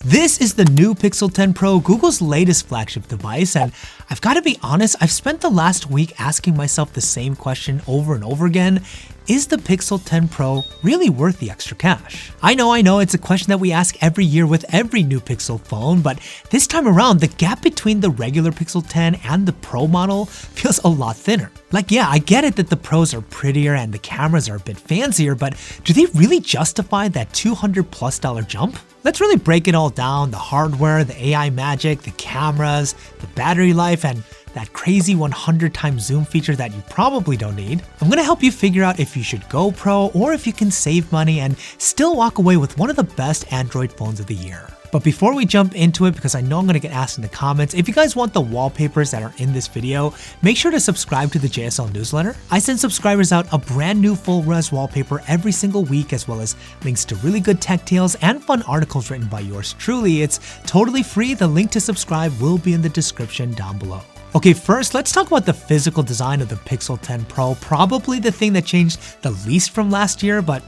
This is the new Pixel 10 Pro, Google's latest flagship device, and I've got to be honest, I've spent the last week asking myself the same question over and over again. Is the Pixel 10 Pro really worth the extra cash? I know, it's a question that we ask every year with every new Pixel phone, but this time around, the gap between the regular Pixel 10 and the Pro model feels a lot thinner. Like, yeah, I get it that the Pros are prettier and the cameras are a bit fancier, but do they really justify that $200+ jump? Let's really break it all down: the hardware, the AI magic, the cameras, the battery life, and that crazy 100 times zoom feature that you probably don't need. I'm gonna help you figure out if you should go Pro or if you can save money and still walk away with one of the best Android phones of the year. But before we jump into it, because I know I'm gonna get asked in the comments, if you guys want the wallpapers that are in this video, make sure to subscribe to the JSL newsletter. I send subscribers out a brand new full res wallpaper every single week, as well as links to really good tech tales and fun articles written by yours truly. It's totally free. The link to subscribe will be in the description down below. Okay, first, let's talk about the physical design of the Pixel 10 Pro, probably the thing that changed the least from last year, but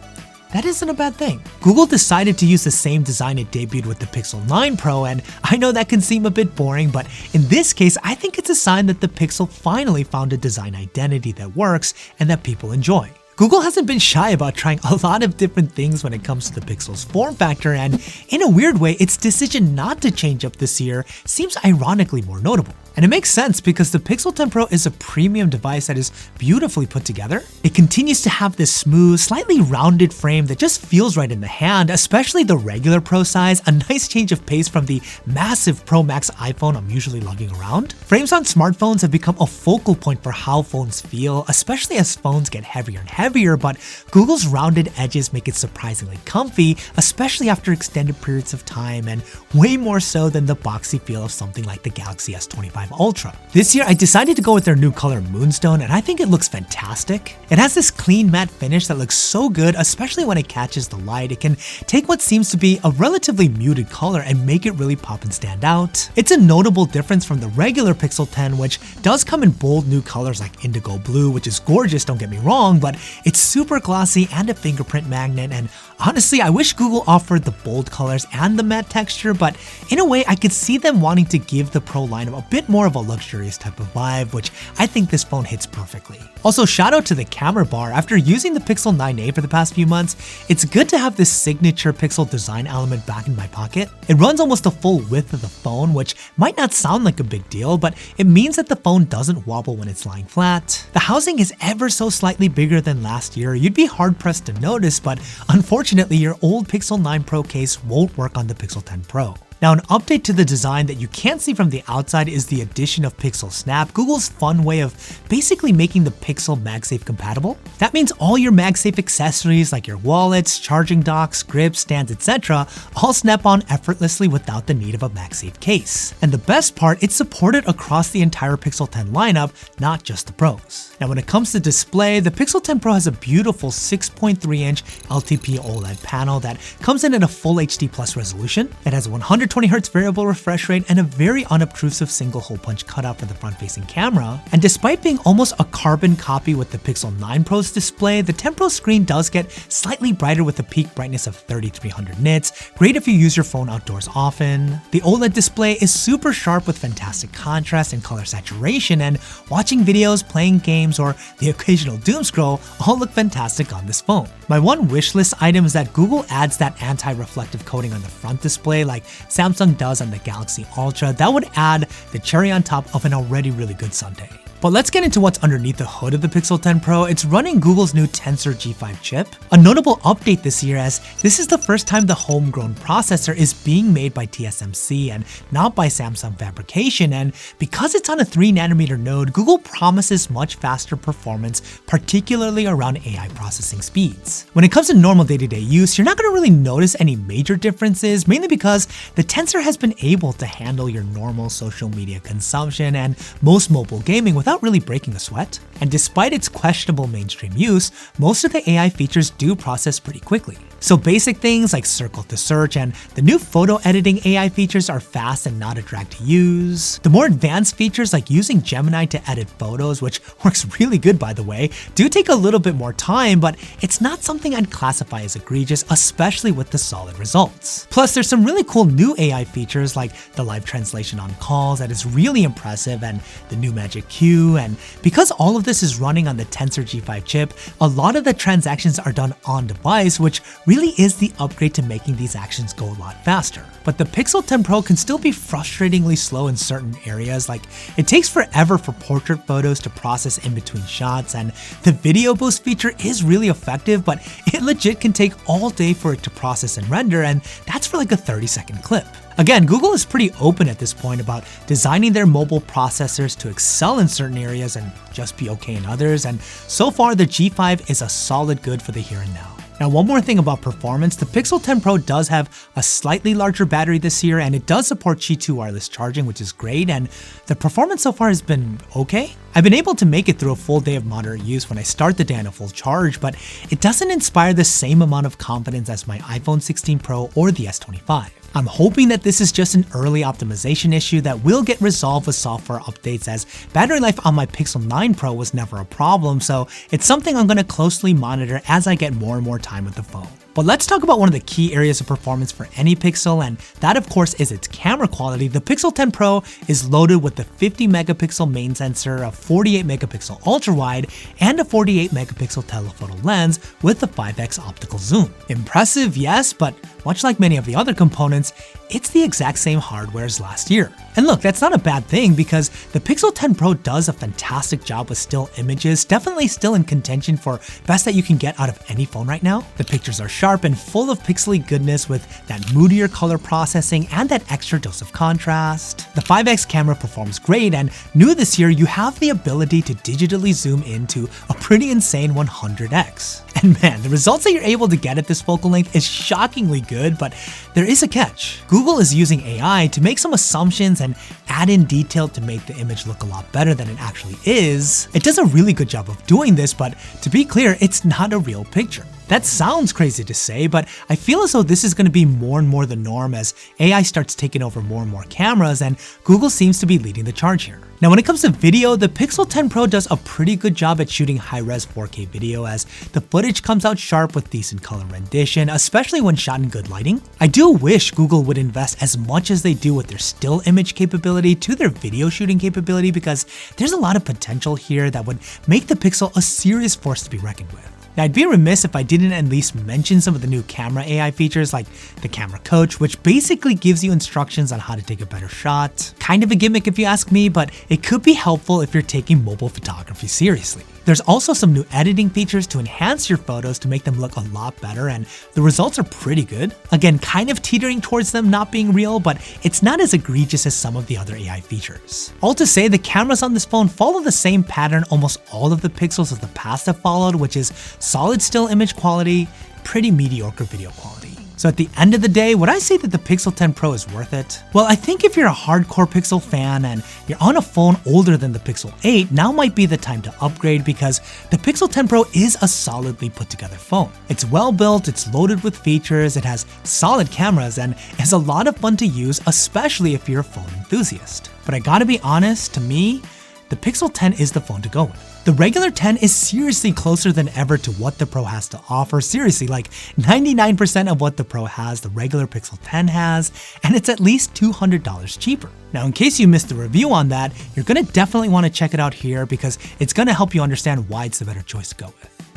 that isn't a bad thing. Google decided to use the same design it debuted with the Pixel 9 Pro, and I know that can seem a bit boring, but in this case, I think it's a sign that the Pixel finally found a design identity that works and that people enjoy. Google hasn't been shy about trying a lot of different things when it comes to the Pixel's form factor, and in a weird way, its decision not to change up this year seems ironically more notable. And it makes sense because the Pixel 10 Pro is a premium device that is beautifully put together. It continues to have this smooth, slightly rounded frame that just feels right in the hand, especially the regular Pro size, a nice change of pace from the massive Pro Max iPhone I'm usually lugging around. Frames on smartphones have become a focal point for how phones feel, especially as phones get heavier and heavier, but Google's rounded edges make it surprisingly comfy, especially after extended periods of time, and way more so than the boxy feel of something like the Galaxy S25 Ultra. This year, I decided to go with their new color Moonstone, and I think it looks fantastic. It has this clean matte finish that looks so good, especially when it catches the light. It can take what seems to be a relatively muted color and make it really pop and stand out. It's a notable difference from the regular Pixel 10, which does come in bold new colors like indigo blue, which is gorgeous, don't get me wrong, but it's super glossy and a fingerprint magnet, and honestly, I wish Google offered the bold colors and the matte texture, but in a way, I could see them wanting to give the Pro lineup a bit more of a luxurious type of vibe, which I think this phone hits perfectly. Also, shout out to the camera bar. After using the Pixel 9a for the past few months, it's good to have this signature Pixel design element back in my pocket. It runs almost the full width of the phone, which might not sound like a big deal, but it means that the phone doesn't wobble when it's lying flat. The housing is ever so slightly bigger than last year. You'd be hard pressed to notice, but unfortunately, your old Pixel 9 Pro case won't work on the Pixel 10 Pro. Now, an update to the design that you can't see from the outside is the addition of Pixel Snap, Google's fun way of basically making the Pixel MagSafe compatible. That means all your MagSafe accessories like your wallets, charging docks, grips, stands, etc. all snap on effortlessly without the need of a MagSafe case. And the best part, it's supported across the entire Pixel 10 lineup, not just the Pros. Now, when it comes to display, the Pixel 10 Pro has a beautiful 6.3-inch LTP OLED panel that comes in at a full HD Plus resolution. It has 120Hz variable refresh rate and a very unobtrusive single hole punch cutout for the front-facing camera. And despite being almost a carbon copy with the Pixel 9 Pro's display, the 10 Pro screen does get slightly brighter with a peak brightness of 3300 nits, great if you use your phone outdoors often. The OLED display is super sharp with fantastic contrast and color saturation, and watching videos, playing games, or the occasional doom scroll all look fantastic on this phone. My one wishlist item is that Google adds that anti-reflective coating on the front display like Samsung does on the Galaxy Ultra. That would add the cherry on top of an already really good sundae. But let's get into what's underneath the hood of the Pixel 10 Pro. It's running Google's new Tensor G5 chip. A notable update this year, as this is the first time the homegrown processor is being made by TSMC and not by Samsung Fabrication, and because it's on a 3nm node, Google promises much faster performance, particularly around AI processing speeds. When it comes to normal day-to-day use, you're not going to really notice any major differences, mainly because the Tensor has been able to handle your normal social media consumption and most mobile gaming without without really breaking a sweat. And despite its questionable mainstream use, most of the AI features do process pretty quickly. So basic things like circle to search and the new photo editing AI features are fast and not a drag to use. The more advanced features like using Gemini to edit photos, which works really good by the way, do take a little bit more time, but it's not something I'd classify as egregious, especially with the solid results. Plus, there's some really cool new AI features like the live translation on calls that is really impressive, and the new Magic Queue. And because all of this is running on the Tensor G5 chip, a lot of the transactions are done on device, which really is the upgrade to making these actions go a lot faster. But the Pixel 10 Pro can still be frustratingly slow in certain areas, like it takes forever for portrait photos to process in between shots, and the video boost feature is really effective, but it legit can take all day for it to process and render, and that's for like a 30-second clip. Again, Google is pretty open at this point about designing their mobile processors to excel in certain areas and just be okay in others, and so far the G5 is a solid good for the here and now. Now, one more thing about performance, the Pixel 10 Pro does have a slightly larger battery this year, and it does support Qi 2 wireless charging, which is great, and the performance so far has been okay. I've been able to make it through a full day of moderate use when I start the day on a full charge, but it doesn't inspire the same amount of confidence as my iPhone 16 Pro or the S25. I'm hoping that this is just an early optimization issue that will get resolved with software updates, as battery life on my Pixel 9 Pro was never a problem, so it's something I'm going to closely monitor as I get more and more time with the phone. But let's talk about one of the key areas of performance for any Pixel, and that of course is its camera quality. The Pixel 10 Pro is loaded with the 50 megapixel main sensor, a 48 megapixel ultra wide, and a 48 megapixel telephoto lens with a 5x optical zoom. Impressive, yes, but much like many of the other components, it's the exact same hardware as last year. And look, that's not a bad thing because the Pixel 10 Pro does a fantastic job with still images, definitely still in contention for best that you can get out of any phone right now. The pictures are sharp and full of pixely goodness with that moodier color processing and that extra dose of contrast. The 5x camera performs great, and new this year, you have the ability to digitally zoom into a pretty insane 100x. And man, the results that you're able to get at this focal length is shockingly good, but there is a catch. Google is using AI to make some assumptions and add in detail to make the image look a lot better than it actually is. It does a really good job of doing this, but to be clear, it's not a real picture. That sounds crazy to say, but I feel as though this is going to be more and more the norm as AI starts taking over more and more cameras, and Google seems to be leading the charge here. Now, when it comes to video, the Pixel 10 Pro does a pretty good job at shooting high-res 4K video, as the footage comes out sharp with decent color rendition, especially when shot in good lighting. I do wish Google would invest as much as they do with their still image capability to their video shooting capability, because there's a lot of potential here that would make the Pixel a serious force to be reckoned with. Now, I'd be remiss if I didn't at least mention some of the new camera AI features like the Camera Coach, which basically gives you instructions on how to take a better shot. Kind of a gimmick if you ask me, but it could be helpful if you're taking mobile photography seriously. There's also some new editing features to enhance your photos to make them look a lot better, and the results are pretty good. Again, kind of teetering towards them not being real, but it's not as egregious as some of the other AI features. All to say, the cameras on this phone follow the same pattern almost all of the Pixels of the past have followed, which is solid still image quality, pretty mediocre video quality. So at the end of the day, would I say that the Pixel 10 Pro is worth it? Well, I think if you're a hardcore Pixel fan and you're on a phone older than the Pixel 8, now might be the time to upgrade, because the Pixel 10 Pro is a solidly put together phone. It's well built, it's loaded with features, it has solid cameras, and is a lot of fun to use, especially if you're a phone enthusiast. But I gotta be honest, to me, the Pixel 10 is the phone to go with. The regular 10 is seriously closer than ever to what the Pro has to offer. Seriously, like 99% of what the Pro has, the regular Pixel 10 has, and it's at least $200 cheaper. Now, in case you missed the review on that, you're gonna definitely wanna check it out here because it's gonna help you understand why it's the better choice to go with.